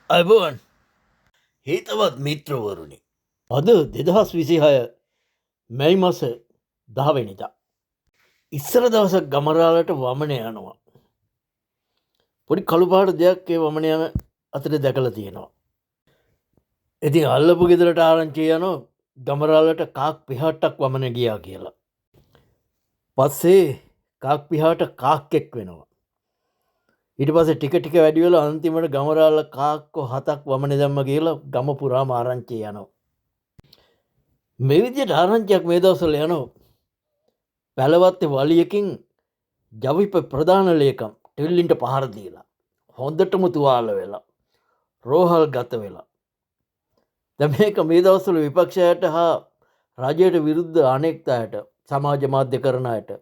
අයිබෝවන් හිතවත් මිත්‍රවරුණි අද 2026 මැයි මස 10 වෙනිදා ඉස්සර දවසක් ගමරාලට වමන යනවා පොඩි කළුපාට දෙයක් ඒ වමන යන අතර දැකලා තියෙනවා. ඉතින් අල්ලපු ගෙදරට ආරංචි යනවා ගමරාලට කාක් පිහාට්ටක් වමන ගියා කියලා. පස්සේ කාක් පිහාට කාක්කෙක් වෙනවා. ඊට පස්සේ ටික වැඩි වෙලා අන්තිමට ගමරාල කාක්කෝ 7ක් වමනේ දැම්ම කියලා ගම පුරාම ආරංචි යනවා. මේ විදිහට ආරංචියක් මේ දවස්වල යනවා. පැලවත්තේ වලියකින් ජවිප ප්‍රධාන ලේකම් ටෙල්ලින්ට පහර දීලා හොඳටම තුවාල වෙලා රෝහල් ගත වෙලා. දැන් මේක මේ දවස්වල විපක්ෂයට හා රජයට විරුද්ධ අනෙක් අයට සමාජ මාධ්‍ය කරන අයට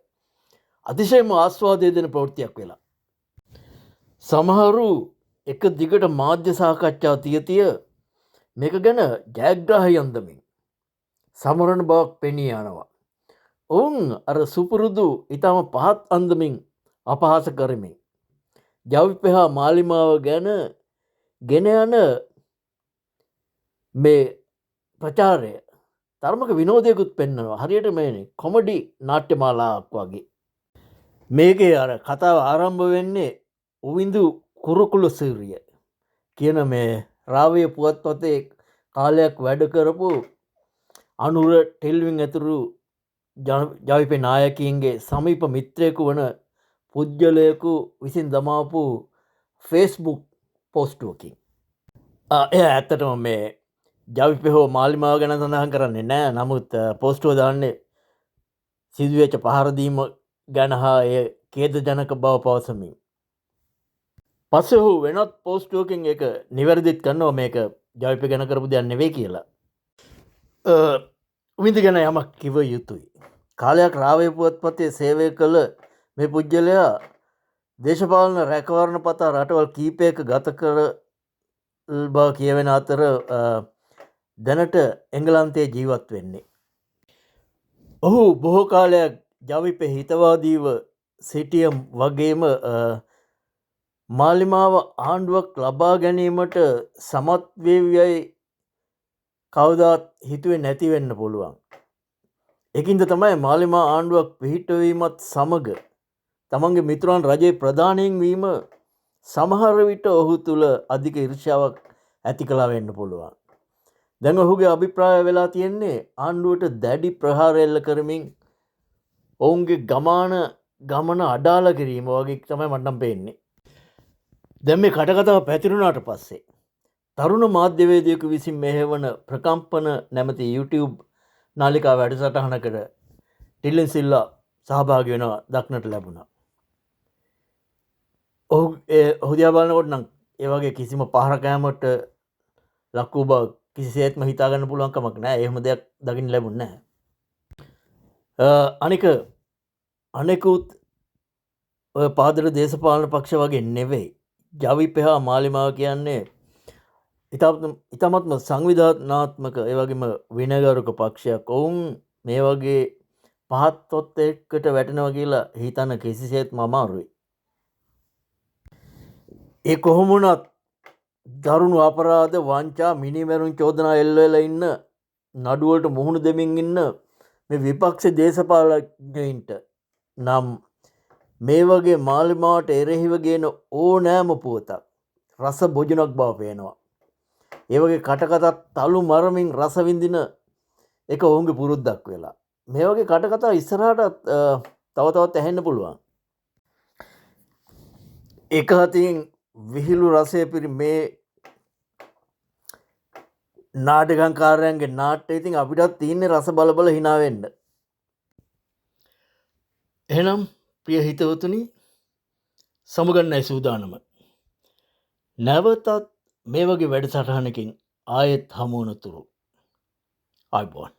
අතිශයම ආස්වාදය දෙන ප්‍රවෘත්තියක් වෙලා. සමහරු එක දිගට මාධ්‍ය සාකච්ඡා තිය මේක ගැන ජයග්‍රාහී අන්දමින් සමරන බවක් පෙනී යනවා. ඔවුන් අර සුපුරුදු ඊටම පහත් අන්දමින් අපහාස කරමින් ජවිපෙහා මාලිමාව ගැන ගෙන යන මේ ප්‍රචාරය තරමක විනෝදයකුත් පෙන්වනවා. හරියට මේ කොමඩි නාට්‍ය මාලාවක් වගේ. මේකේ අර කතාව ආරම්භ වෙන්නේ උවිඳු කුරුකුළු සූරිය කියන මේ රාවය පුවත්පතේ කාලයක් වැඩ කරපු අනුර ටෙල්වින් ඇතුරු ජවිපේ නායකයින්ගේ සමීප මිත්‍රයෙකු වන පුද්ගලයෙකු විසින් දමාපු ෆේස්බුක් පෝස්ටුවකින්. එය ඇත්තටම මේ ජවිපේ හෝ මාලිමාව ගැන සඳහන් කරන්නේ නෑ. නමුත් පෝස්ටුව දාන්නේ සිදුවෙච්ච පහරදීම ගැන හා එය ඛේදජනක බව පවසමින්. පස්සේ ඔහු වෙනත් පෝස්ටුවකින් එක නිවැරදිත් කරනවා මේක ජවිපේ ගැන කරපු දෙයක් නෙවෙයි කියලා. උවිඳ ගැන යමක් කිව යුතුයි. කාලයක් රාවය පුවත්පතේ සේවය කළ මේ පුද්ගලයා දේශපාලන රැකවරණ පතා රටවල් කීපයක ගත කර බව කියවෙන අතර දැනට එංගලන්තයේ ජීවත් වෙන්නේ. ඔහු බොහෝ කාලයක් ජවිපේ හිතවාදීව සිටිය වගේම මාලිමාව ආණ්ඩුවක් ලබා ගැනීමට සමත් වේවියයි කවදාත් හිතුවේ නැති වෙන්න පුළුවන්. ඒකින්ද තමයි මාලිමා ආණ්ඩුවක් පිහිටවීමත් සමග තමන්ගේ මිතුරන් රජයේ ප්‍රධානීන් වීම සමහර විට ඔහු තුල අධික ඊර්ෂ්‍යාවක් ඇති කළා වෙන්න පුළුවන්. දැන් ඔහුගේ අභිප්‍රාය වෙලා තියෙන්නේ ආණ්ඩුවට දැඩි ප්‍රහාර එල්ල කරමින් ඔවුන්ගේ ගමන අඩාල කිරීම වගේ තමයි මට නම් පේන්නේ. දැන් මේ කටකතාව පැතිරුණාට පස්සේ තරුණ මාධ්‍යවේදියෙකු විසින් මෙහෙවන ප්‍රකම්පන නැමැති YouTube නාලිකා වැඩසටහනකට ටිල්ලන් සිල්ලා සහභාගී වෙනවා දක්නට ලැබුණා. ඔහු දිහා බලනකොට නම් ඒ වගේ කිසිම පහර කෑමකට ලක් වූ බව කිසිසේත්ම හිතා ගන්න පුළුවන් කමක් නැහැ. එහෙම දෙයක් දකින්න ලැබුණේ නැහැ. අනෙකුත් ඔය පාදර දේශපාලන පක්ෂ වගේ නෙවෙයි. ජවිපේ හා මාලිමාව කියන්නේ ඉතාමත්ම සංවිධානාත්මක ඒ වගේම විනයගරුක පක්ෂයක්. ඔවුන් මේ වගේ පහත් තොත් එක්කට වැටෙනවා කියලා හිතන්න කිසිසේත්ම අමාරුයි. ඒ කොහොම වුණත් දරුණු අපරාධ වංචා මිනිමැරුම් චෝදනා එල්ල වෙලා ඉන්න නඩුවලට මුහුණ දෙමින් ඉන්න මේ විපක්ෂ දේශපාලඥයින්ට නම් මේ වගේ මාලිමාවට එරෙහිව ගේන ඕනෑම පුවතක් රස බොජුනක් බව පේනවා. ඒ වගේ කටකතා තලු මරමින් රස විඳින එක ඔවුන්ගේ පුරුද්දක් වෙලා. මේ වගේ කටකතා ඉස්සරහට තව තවත් ඇහෙන්න පුළුවන්. එක අතින් විහිළු රසය පිරි මේ නාටකංකාරයන්ගේ නාට්‍ය ඉතින් අපිටත් තියෙන්නේ රස බල බල hina වෙන්න. එහෙනම් ප්‍රිය හිතවතුනි සමුගන්නයි සූදානම. නැවතත් මේ වගේ වැඩසටහනකින් ආයෙත් හමු වනතුරු ආයිබෝන්.